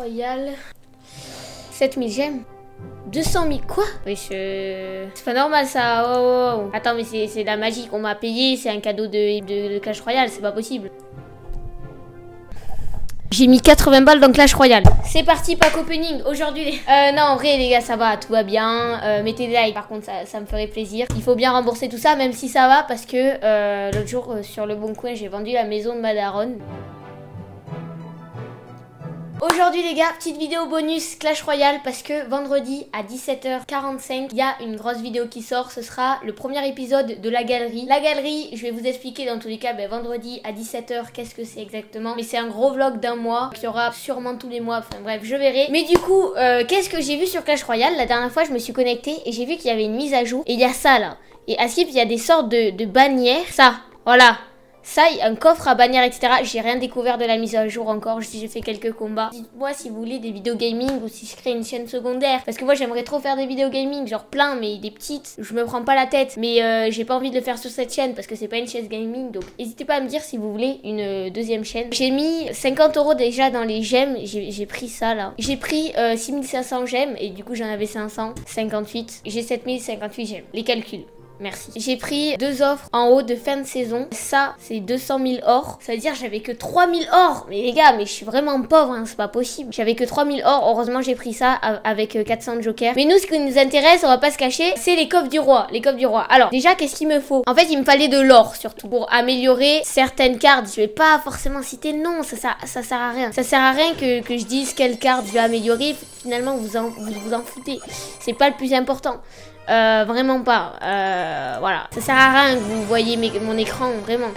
Royale. 7000 gemmes. 200 000 quoi? Oui, c'est pas normal ça. Oh, oh, oh. Attends, mais c'est de la magie qu'on m'a payé. C'est un cadeau de Clash Royale. C'est pas possible. J'ai mis 80 balles dans Clash Royale. C'est parti, pack opening. Aujourd'hui, non, en vrai, les gars, ça va. Tout va bien. Mettez des likes. Par contre, ça me ferait plaisir. Il faut bien rembourser tout ça, même si ça va. Parce que l'autre jour, sur le bon coin, j'ai vendu la maison de ma daronne. Aujourd'hui les gars, petite vidéo bonus Clash Royale parce que vendredi à 17h45, il y a une grosse vidéo qui sort. Ce sera le premier épisode de la galerie. La galerie, je vais vous expliquer dans tous les cas, vendredi à 17h, qu'est-ce que c'est exactement. Mais c'est un gros vlog d'un mois, qui aura sûrement tous les mois, enfin bref, je verrai. Mais du coup, qu'est-ce que j'ai vu sur Clash Royale? La dernière fois, je me suis connectée et j'ai vu qu'il y avait une mise à jour. Et il y a ça là. Et à Skip, il y a des sortes de bannières. Ça, voilà. Ça, il y a un coffre à bannière, etc. J'ai rien découvert de la mise à jour encore. J'ai fait quelques combats. Dites-moi si vous voulez des vidéos gaming ou si je crée une chaîne secondaire. Parce que moi, j'aimerais trop faire des vidéos gaming, genre plein, mais des petites. Je me prends pas la tête. Mais j'ai pas envie de le faire sur cette chaîne parce que c'est pas une chaîne gaming. Donc, n'hésitez pas à me dire si vous voulez une deuxième chaîne. J'ai mis 50 € déjà dans les gemmes. J'ai pris ça là. J'ai pris 6500 gemmes et du coup, j'en avais 558. J'ai 7058 gemmes. Les calculs. Merci. J'ai pris 2 offres en haut de fin de saison. Ça, c'est 200 000 or. Ça veut dire j'avais que 3000 or. Mais les gars, mais je suis vraiment pauvre, hein, c'est pas possible. J'avais que 3000 or. Heureusement, j'ai pris ça avec 400 jokers. Mais nous, ce qui nous intéresse, on va pas se cacher, c'est les coffres du roi. Les coffres du roi. Alors, déjà, qu'est-ce qu'il me faut? En fait, il me fallait de l'or, surtout, pour améliorer certaines cartes. Je vais pas forcément citer le nom, ça sert à rien. Ça sert à rien que je dise quelle carte je vais améliorer. Finalement, vous en foutez. C'est pas le plus important. Vraiment pas. Voilà. Ça sert à rien que vous voyez mon écran, vraiment.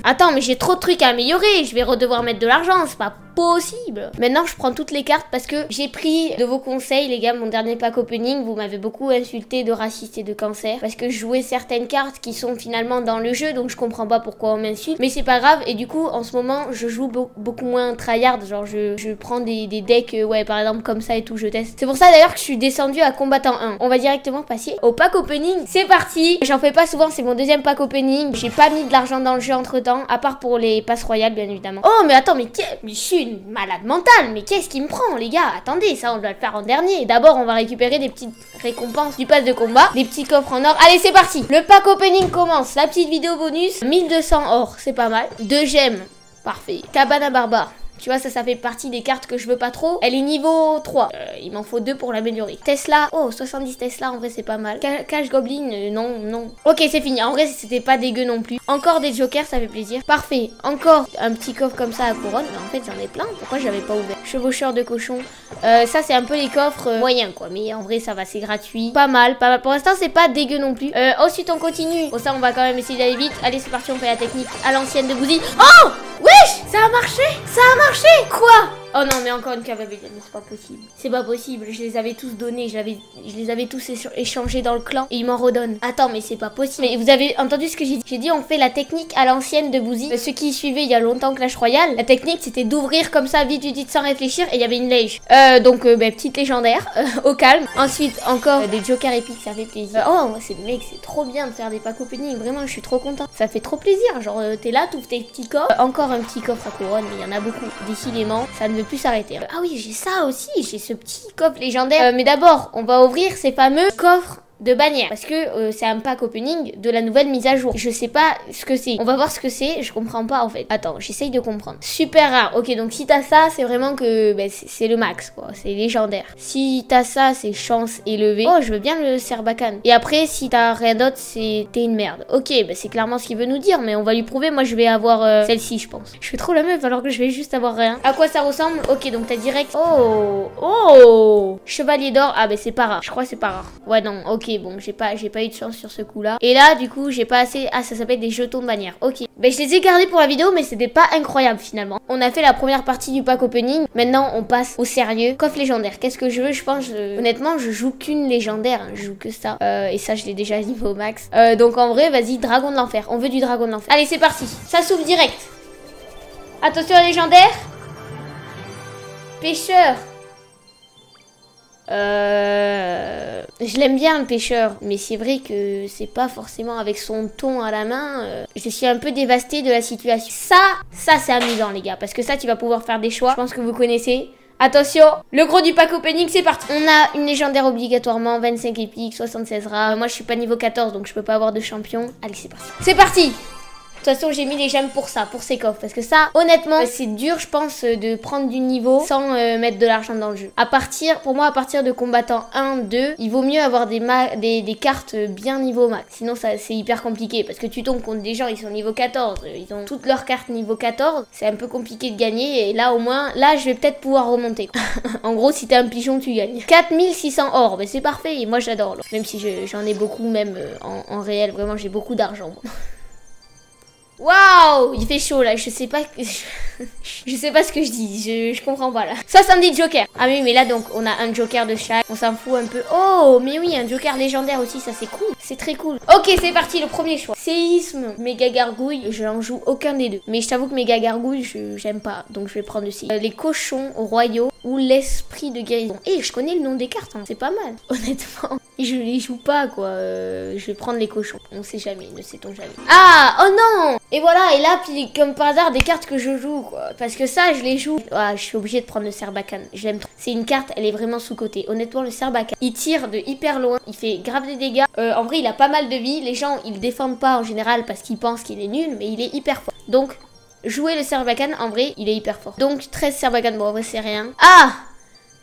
Attends, mais j'ai trop de trucs à améliorer. Je vais redevoir mettre de l'argent. C'est pas possible. Maintenant, je prends toutes les cartes parce que j'ai pris de vos conseils, les gars. Mon dernier pack opening, vous m'avez beaucoup insulté de raciste et de cancer parce que je jouais certaines cartes qui sont finalement dans le jeu, donc je comprends pas pourquoi on m'insulte. Mais c'est pas grave. Et du coup, en ce moment, je joue beaucoup moins tryhard. Genre, je prends des decks, ouais, par exemple, comme ça et tout, je teste. C'est pour ça d'ailleurs que je suis descendue à combattant 1. On va directement passer au pack opening. C'est parti. J'en fais pas souvent, c'est mon deuxième pack opening. J'ai pas mis de l'argent dans le jeu entre temps, à part pour les passes royales, bien évidemment. Oh, mais attends, mais je suis une malade mentale. Mais qu'est-ce qui me prend, les gars? Attendez, ça, on doit le faire en dernier. D'abord, on va récupérer des petites récompenses du pass de combat, des petits coffres en or. Allez, c'est parti. Le pack opening commence. La petite vidéo bonus. 1200 or, c'est pas mal. 2 gemmes. Parfait. Cabane à barbare. Tu vois, ça fait partie des cartes que je veux pas trop. Elle est niveau 3. Il m'en faut 2 pour l'améliorer. Tesla. Oh, 70 Tesla, en vrai, c'est pas mal. Cash Goblin, non. Ok, c'est fini. En vrai, c'était pas dégueu non plus. Encore des jokers, ça fait plaisir. Parfait. Encore un petit coffre comme ça à couronne. Mais en fait, j'en ai plein. Pourquoi j'avais pas ouvert? Chevaucheur de cochon. Ça, c'est un peu les coffres moyens, quoi. Mais en vrai, ça va, c'est gratuit. Pas mal, pas mal. Pour l'instant, c'est pas dégueu non plus. Ensuite, on continue. Bon, ça, on va quand même essayer d'aller vite. Allez, c'est parti, on fait la technique à l'ancienne de Bouzy. Oh! Wesh! Ça a marché! Ça a marché! Quoi? Oh non, mais encore une cave à bélier, c'est pas possible. C'est pas possible, je les avais tous donnés, je les avais tous échangés dans le clan et ils m'en redonnent. Attends, mais c'est pas possible. Mais vous avez entendu ce que j'ai dit? J'ai dit on fait la technique à l'ancienne de Bouzy. Ceux qui suivaient il y a longtemps Clash Royale, la technique c'était d'ouvrir comme ça vite sans réfléchir et il y avait une lège. Donc petite légendaire, au calme. Ensuite encore des jokers épiques, ça fait plaisir. Oh, c'est le mec, c'est trop bien de faire des packs opening, vraiment je suis trop content. Ça fait trop plaisir, genre t'es là, t'ouvres tes petits coffres. Encore un petit coffre à couronne, mais il y en a beaucoup. Décidément, ça ne veut plus s'arrêter. Ah oui, j'ai ça aussi, j'ai ce petit coffre légendaire. Mais d'abord, on va ouvrir ces fameux coffres de bannière parce que c'est un pack opening de la nouvelle mise à jour. Je sais pas ce que c'est. On va voir ce que c'est. Je comprends pas en fait. Attends, j'essaye de comprendre. Super rare. Ok, donc si t'as ça, c'est vraiment que c'est le max quoi. C'est légendaire. Si t'as ça, c'est chance élevée. Oh, je veux bien le Serbacane. Et après, si t'as rien d'autre, t'es une merde. Ok, c'est clairement ce qu'il veut nous dire, mais on va lui prouver. Moi, je vais avoir celle-ci, je pense. Je fais trop la meuf alors que je vais juste avoir rien. À quoi ça ressemble? Ok, donc t'as direct. Oh, chevalier d'or. Ah c'est pas rare. Je crois que c'est pas rare. Ouais non. Ok. Bon, j'ai pas eu de chance sur ce coup-là. Et là, du coup, j'ai pas assez... Ah, ça s'appelle des jetons de bannière. Ok. Je les ai gardés pour la vidéo, mais c'était pas incroyable, finalement. On a fait la première partie du pack opening. Maintenant, on passe au sérieux. Coffre légendaire. Qu'est-ce que je veux? Je pense... Honnêtement, je joue qu'une légendaire. Je joue que ça. Et ça, je l'ai déjà niveau au max. Donc, en vrai, vas-y, dragon de l'enfer. On veut du dragon de l'enfer. Allez, c'est parti. Ça s'ouvre direct. Attention à légendaire. Pêcheur. Je l'aime bien le pêcheur, mais c'est vrai que c'est pas forcément avec son ton à la main. Je suis un peu dévastée de la situation. Ça c'est amusant les gars, parce que ça tu vas pouvoir faire des choix. Je pense que vous connaissez. Attention, le gros du pack opening, c'est parti. On a une légendaire obligatoirement, 25 épiques, 76 rares. Moi, je suis pas niveau 14, donc je peux pas avoir de champion. Allez, c'est parti. C'est parti. De toute façon, j'ai mis les gemmes pour ça, pour ces coffres. Parce que ça, honnêtement, c'est dur, je pense, de prendre du niveau sans mettre de l'argent dans le jeu. Pour moi, à partir de combattant 1, 2, il vaut mieux avoir des cartes bien niveau max. Sinon, c'est hyper compliqué. Parce que tu tombes contre des gens, ils sont niveau 14. Ils ont toutes leurs cartes niveau 14. C'est un peu compliqué de gagner. Et là, au moins, là, je vais peut-être pouvoir remonter. En gros, si t'es un pigeon, tu gagnes. 4600 or, ben, c'est parfait. Et moi, j'adore. Même si j'en ai beaucoup, même en réel. Vraiment, j'ai beaucoup d'argent. Waouh, il fait chaud là, je sais pas je sais pas ce que je dis, je comprends pas là. 70 jokers. Ah oui, mais là donc on a un joker de chaque, on s'en fout un peu. Oh, mais oui, un joker légendaire aussi, ça c'est cool. C'est très cool. Ok, c'est parti, le premier choix. Séisme, méga gargouille, je n'en joue aucun des deux. Mais je t'avoue que méga gargouille, j'aime pas, donc je vais prendre aussi. Les cochons royaux ou l'esprit de guérison. Et je connais le nom des cartes, hein. C'est pas mal, honnêtement. Je les joue pas quoi, je vais prendre les cochons. On sait jamais, ne sait-on jamais. Ah, oh non. Et voilà, et là, puis comme par hasard, des cartes que je joue, quoi. Parce que ça, je les joue. Ah, je suis obligée de prendre le Sarbacane. Je l'aime trop. C'est une carte, elle est vraiment sous-cotée. Honnêtement, le Sarbacane, il tire de hyper loin. Il fait grave des dégâts. En vrai, il a pas mal de vie. Les gens, ils le défendent pas en général parce qu'ils pensent qu'il est nul, mais il est hyper fort. Donc, jouer le Sarbacane, en vrai, il est hyper fort. Donc, 13 Sarbacane, bon, en vrai, c'est rien. Ah!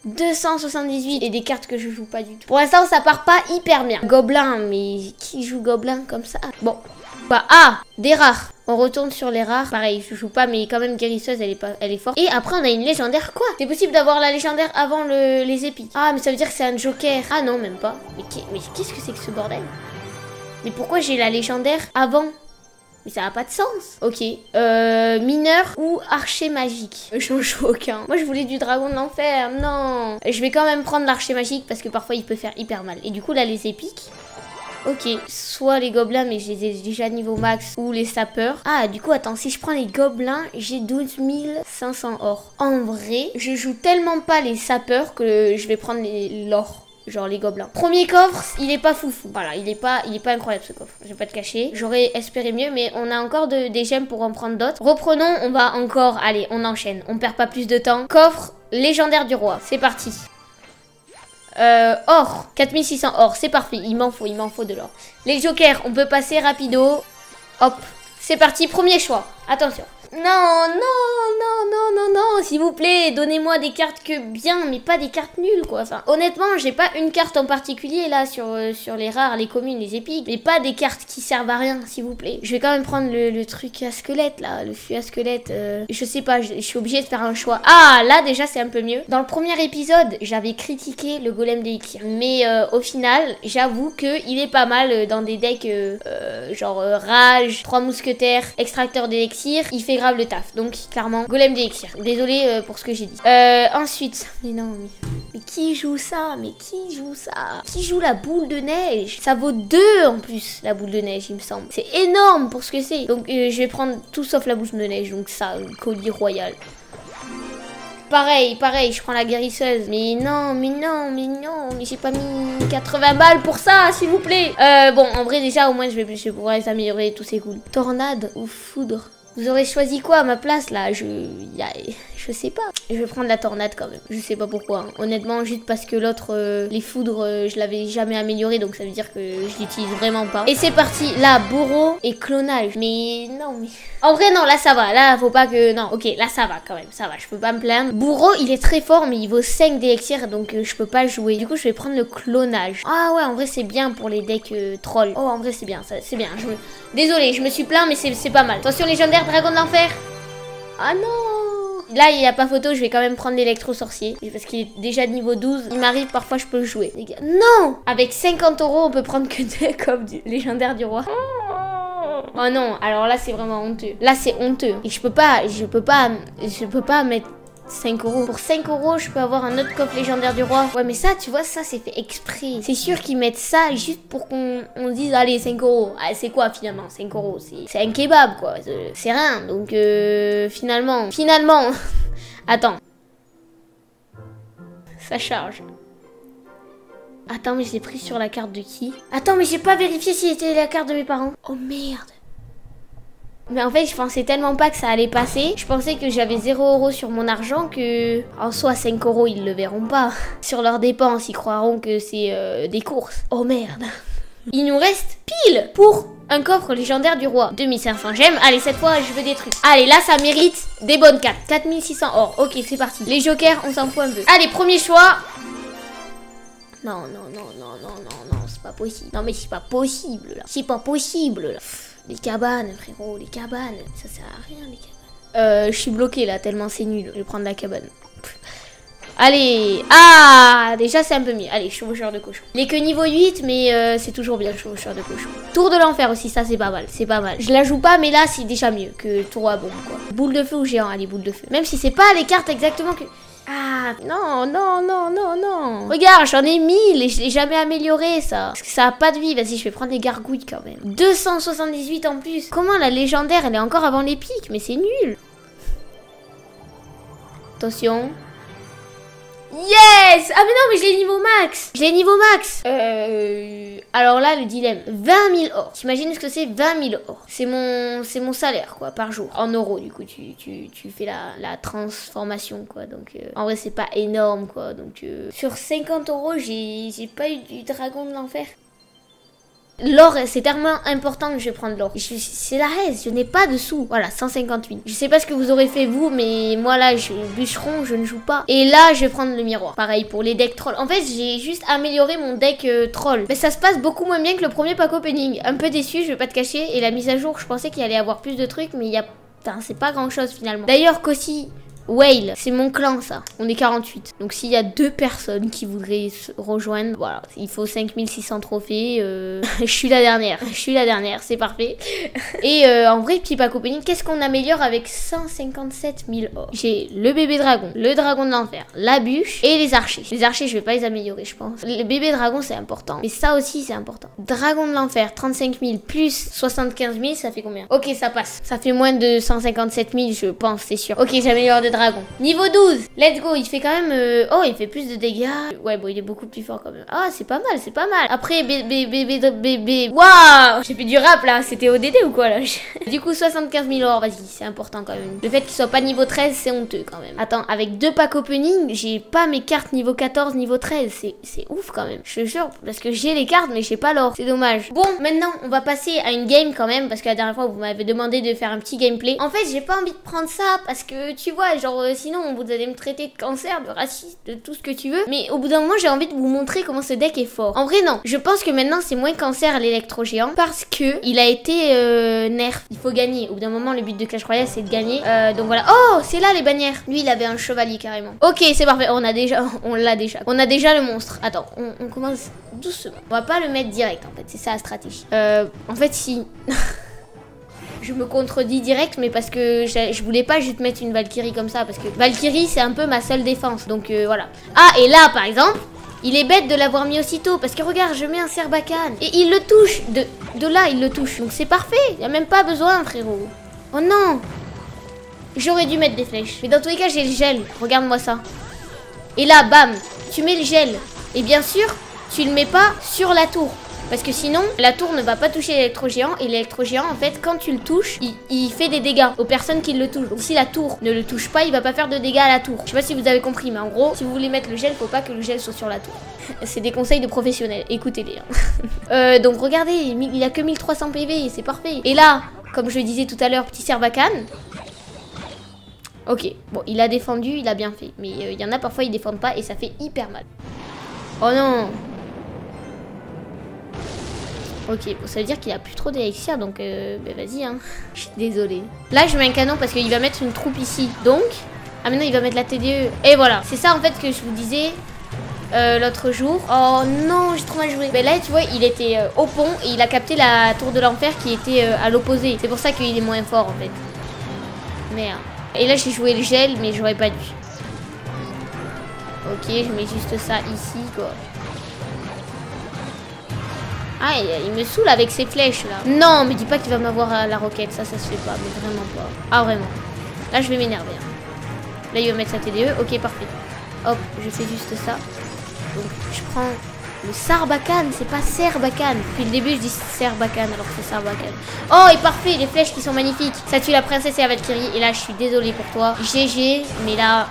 278 et des cartes que je joue pas du tout. Pour l'instant, ça part pas hyper bien. Gobelin, mais qui joue Gobelin comme ça? Bon. Bah, ah! Des rares. On retourne sur les rares. Pareil, je joue pas, mais quand même guérisseuse, elle est forte. Et après, on a une légendaire. Quoi? C'est possible d'avoir la légendaire avant les épiques. Ah, mais ça veut dire que c'est un joker. Ah non, même pas. Mais qu'est-ce que c'est que ce bordel? Mais pourquoi j'ai la légendaire avant? Mais ça n'a pas de sens. Ok. Mineur ou archer magique? J'en joue aucun. Moi, je voulais du dragon de l'enfer. Non. Je vais quand même prendre l'archer magique parce que parfois, il peut faire hyper mal. Et du coup, là, les épiques. Ok, soit les gobelins, mais je les ai déjà niveau max, ou les sapeurs. Ah, du coup, attends, si je prends les gobelins, j'ai 12 500 or. En vrai, je joue tellement pas les sapeurs que je vais prendre l'or. Genre les gobelins. Premier coffre, il est pas foufou. Voilà, il est pas incroyable ce coffre. Je vais pas te cacher. J'aurais espéré mieux, mais on a encore des gemmes pour en prendre d'autres. Reprenons, on va encore. Allez, on enchaîne. On perd pas plus de temps. Coffre légendaire du roi. C'est parti. Or, 4600 or, c'est parfait, il m'en faut de l'or. Les jokers, on peut passer rapido. Hop, c'est parti, premier choix. Attention. Non, non, non, non, non, non, s'il vous plaît, donnez-moi des cartes que bien, mais pas des cartes nulles, quoi. Enfin, honnêtement, j'ai pas une carte en particulier, là, sur les rares, les communes, les épiques, mais pas des cartes qui servent à rien, s'il vous plaît. Je vais quand même prendre le truc à squelette, là, le fût à squelette. Je sais pas, je suis obligée de faire un choix. Ah, là, déjà, c'est un peu mieux. Dans le premier épisode, j'avais critiqué le golem d'élixir, mais au final, j'avoue que il est pas mal dans des decks, genre rage, 3 mousquetaires, extracteur d'élixir, il fait grave le taf. Donc clairement, golem d'élixir. Désolée pour ce que j'ai dit. Ensuite, mais non, mais qui joue ça? Mais qui joue ça? Qui joue la boule de neige? Ça vaut 2 en plus, la boule de neige, il me semble. C'est énorme pour ce que c'est. Donc je vais prendre tout sauf la boule de neige. Donc ça, colis royal. Pareil, je prends la guérisseuse. Mais non, mais j'ai pas mis 80 balles pour ça, s'il vous plaît. Bon, en vrai, déjà, au moins, je vais pouvoir améliorer tous ces coups. Tornade ou foudre? Vous aurez choisi quoi à ma place là? Je sais pas. Je vais prendre la tornade quand même. Je sais pas pourquoi. Hein. Honnêtement, juste parce que l'autre, les foudres, je l'avais jamais amélioré. Donc ça veut dire que je l'utilise vraiment pas. Et c'est parti. Là, bourreau et clonage. Mais non, mais... En vrai, non, là ça va. Là, faut pas que... Non, ok, là ça va quand même. Ça va, je peux pas me plaindre. Bourreau, il est très fort, mais il vaut 5 d'élixir. Donc je peux pas jouer. Du coup, je vais prendre le clonage. Ah ouais, en vrai, c'est bien pour les decks trolls. Oh, en vrai, c'est bien. C'est bien. Désolée, je me suis plaint, mais c'est pas mal. Attention, légendaire, dragon de l'enfer. Ah non. Là, il n'y a pas photo, je vais quand même prendre l'électro-sorcier. Parce qu'il est déjà de niveau 12. Il m'arrive, parfois, je peux le jouer. Les gars. Non. Avec 50 €, on peut prendre que 2 comme du légendaire du roi. Oh non, alors là, c'est vraiment honteux. Là, c'est honteux. Et je peux pas mettre 5 €. Pour 5 €, je peux avoir un autre coffre légendaire du roi. Ouais, mais ça, tu vois, ça, c'est fait exprès. C'est sûr qu'ils mettent ça juste pour qu'on dise, allez, 5 €. Ah, c'est quoi, finalement, 5 €? C'est un kebab, quoi. C'est rien. Donc, finalement... Attends. Ça charge. Attends, mais je l'ai pris sur la carte de qui? Attends, mais j'ai pas vérifié si c'était la carte de mes parents. Oh, merde. Mais en fait, je pensais tellement pas que ça allait passer. Je pensais que j'avais 0 € sur mon argent que... En soi, 5 €, ils le verront pas. Sur leurs dépenses, ils croiront que c'est des courses. Oh merde. Il nous reste pile pour un coffre légendaire du roi. 2500 gemmes. Allez, cette fois, je veux des trucs. Allez, là, ça mérite des bonnes cartes. 4600 or. Ok, c'est parti. Les jokers, on s'en fout un peu. Allez, premier choix. Non, c'est pas possible. Non, mais c'est pas possible, là. C'est pas possible, là. Les cabanes, frérot, les cabanes. Ça sert à rien, les cabanes. Je suis bloqué, là, tellement c'est nul. Je vais prendre la cabane. Allez. Ah, déjà, c'est un peu mieux. Allez, chevaucheur de cochon. Il est que niveau 8, mais c'est toujours bien, chevaucheur de cochon. Tour de l'enfer aussi, ça, c'est pas mal. C'est pas mal. Je la joue pas, mais là, c'est déjà mieux que tour à bombe, quoi. Boule de feu ou géant? Allez, boule de feu. Même si c'est pas les cartes exactement que... Ah, non. Regarde, j'en ai 1000 et je l'ai jamais amélioré, ça. Parce que ça a pas de vie. Vas-y, je vais prendre les gargouilles, quand même. 278 en plus. Comment la légendaire, elle est encore avant les pics? Mais c'est nul. Attention. Yes! Ah mais non, mais je l'ai niveau max. Je l'ai niveau max. Alors là, le dilemme. 20 000 or. T'imagines ce que c'est? 20 000 or. C'est mon salaire, quoi, par jour. En euros, du coup, tu fais la transformation, quoi. Donc, en vrai, c'est pas énorme, quoi. Donc, sur 50 €, j'ai pas eu du dragon de l'enfer. L'or, c'est tellement important que je vais prendre l'or. C'est la reste, je n'ai pas de sous. Voilà, 158. Je sais pas ce que vous aurez fait vous, mais moi là, bûcheron, je ne joue pas. Et là, je vais prendre le miroir. Pareil pour les decks troll. En fait, j'ai juste amélioré mon deck troll. Mais ça se passe beaucoup moins bien que le premier pack opening. Un peu déçu, je vais pas te cacher. Et la mise à jour, je pensais qu'il allait y avoir plus de trucs, mais il y a... Putain, c'est pas grand chose finalement. D'ailleurs, qu'aussi... Whale, c'est mon clan ça, on est 48. Donc s'il y a 2 personnes qui voudraient se rejoindre, voilà, il faut 5600 trophées, je suis la dernière, c'est parfait. Et en vrai, petit pack opening, qu'est-ce qu'on améliore avec 157 000 or? J'ai le bébé dragon, le dragon de l'enfer, la bûche et les archers. Les archers, je vais pas les améliorer, je pense. Le bébé dragon, c'est important, mais ça aussi, c'est important. Dragon de l'enfer, 35 000 plus 75 000, ça fait combien? Ok, ça passe. Ça fait moins de 157 000, je pense, c'est sûr. Ok, j'améliore de dragon. Niveau 12, let's go, il fait quand même... Oh, il fait plus de dégâts. Ouais, bon, il est beaucoup plus fort quand même. Ah, c'est pas mal, c'est pas mal. Après, bébé... Waouh, j'ai fait du rap, là. C'était ODD ou quoi, là? Du coup, 75 000 or, vas-y, c'est important quand même. Le fait qu'il soit pas niveau 13, c'est honteux quand même. Attends, avec 2 packs opening, j'ai pas mes cartes niveau 14, niveau 13. C'est ouf quand même. Je te jure, parce que j'ai les cartes, mais j'ai pas l'or. C'est dommage. Bon, maintenant, on va passer à une game quand même, parce que la dernière fois, vous m'avez demandé de faire un petit gameplay. En fait, j'ai pas envie de prendre ça, parce que, tu vois, genre, sinon vous allez me traiter de cancer, de raciste, de tout ce que tu veux. Mais au bout d'un moment, j'ai envie de vous montrer comment ce deck est fort. En vrai, non. Je pense que maintenant, c'est moins cancer l'électro géant parce que il a été nerf. Il faut gagner. Au bout d'un moment, le but de Clash Royale, c'est de gagner. Donc voilà. Oh, c'est là les bannières. Lui, il avait un chevalier carrément. Ok, c'est parfait. On l'a déjà. On a déjà le monstre. Attends, on commence doucement. On va pas le mettre direct, en fait. C'est ça la stratégie. En fait, si... Je me contredis direct, mais parce que je voulais pas juste mettre une Valkyrie comme ça, parce que Valkyrie, c'est un peu ma seule défense, donc voilà. Ah, et là, par exemple, il est bête de l'avoir mis aussitôt, parce que regarde, je mets un Serbacane, et il le touche, de là, il le touche, donc c'est parfait, il y a même pas besoin, frérot. Oh non, j'aurais dû mettre des flèches, mais dans tous les cas, j'ai le gel, regarde-moi ça. Et là, bam, tu mets le gel, et bien sûr, tu le mets pas sur la tour. Parce que sinon, la tour ne va pas toucher l'électro-géant. Et l'électro-géant, en fait, quand tu le touches, il fait des dégâts aux personnes qui le touchent. Donc si la tour ne le touche pas, il va pas faire de dégâts à la tour. Je sais pas si vous avez compris, mais en gros, si vous voulez mettre le gel, faut pas que le gel soit sur la tour. C'est des conseils de professionnels, écoutez-les. Hein. Donc regardez, il a que 1300 PV, c'est parfait. Et là, comme je le disais tout à l'heure, petit Serbacane. Ok, bon, il a défendu, il a bien fait. Mais il y en a parfois, ils défendent pas et ça fait hyper mal. Oh non! Ok, bon, ça veut dire qu'il a plus trop d'élixir, donc bah, vas-y, hein. Je suis désolée. Là, je mets un canon parce qu'il va mettre une troupe ici. Donc, ah maintenant, il va mettre la TDE. Et voilà, c'est ça en fait que je vous disais l'autre jour. Oh non, j'ai trop mal joué. Mais là, tu vois, il était au pont et il a capté la tour de l'enfer qui était à l'opposé. C'est pour ça qu'il est moins fort en fait. Merde. Et là, j'ai joué le gel, mais j'aurais pas dû. Ok, je mets juste ça ici, quoi. Ah, il me saoule avec ses flèches là. Non, mais dis pas qu'il va m'avoir la roquette. Ça se fait pas, mais vraiment pas. Ah, vraiment. Là, je vais m'énerver. Hein. Là, il va mettre sa TDE. Ok, parfait. Hop, je fais juste ça. Donc, je prends Le Sarbacane, c'est pas Serbacane. Depuis le début, je dis Serbacane alors que c'est Sarbacane. Oh, et parfait, les flèches qui sont magnifiques. Ça tue la princesse et la Valkyrie. Et là, je suis désolée pour toi. GG, mais là...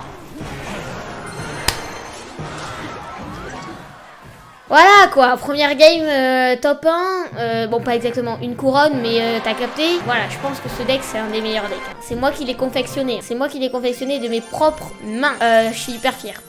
Voilà quoi, première game top 1, bon pas exactement une couronne mais t'as capté. Voilà, je pense que ce deck c'est un des meilleurs decks. C'est moi qui l'ai confectionné, c'est moi qui l'ai confectionné de mes propres mains. Je suis hyper fière.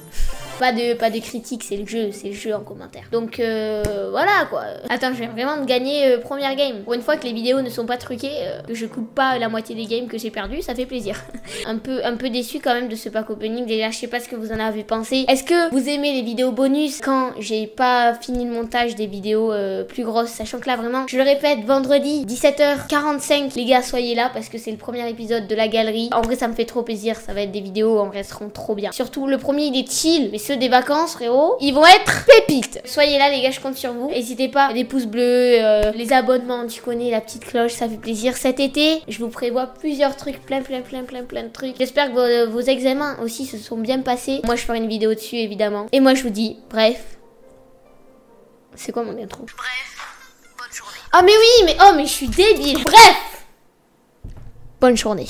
Pas de critique, c'est le jeu en commentaire. Donc voilà quoi. Attends, je viens vraiment de gagner première game. Pour une fois que les vidéos ne sont pas truquées, que je coupe pas la moitié des games que j'ai perdu, ça fait plaisir. un peu déçu quand même de ce pack opening. Déjà, je sais pas ce que vous en avez pensé. Est-ce que vous aimez les vidéos bonus quand j'ai pas fini le montage des vidéos plus grosses, sachant que là vraiment, je le répète, vendredi 17h45, les gars, soyez là parce que c'est le premier épisode de la galerie. En vrai, ça me fait trop plaisir. Ça va être des vidéos, en vrai, seront trop bien. Surtout le premier, il est chill, mais ceux des vacances, frérot, ils vont être pépites. Soyez là, les gars, je compte sur vous. N'hésitez pas, les pouces bleus, les abonnements, tu connais, la petite cloche, ça fait plaisir. Cet été, je vous prévois plusieurs trucs, plein de trucs. J'espère que vos examens aussi se sont bien passés. Moi, je ferai une vidéo dessus, évidemment. Et moi, je vous dis, bref. C'est quoi mon intro? Bref, bonne journée. Ah, mais oui, mais oh, mais je suis débile. Bref, bonne journée.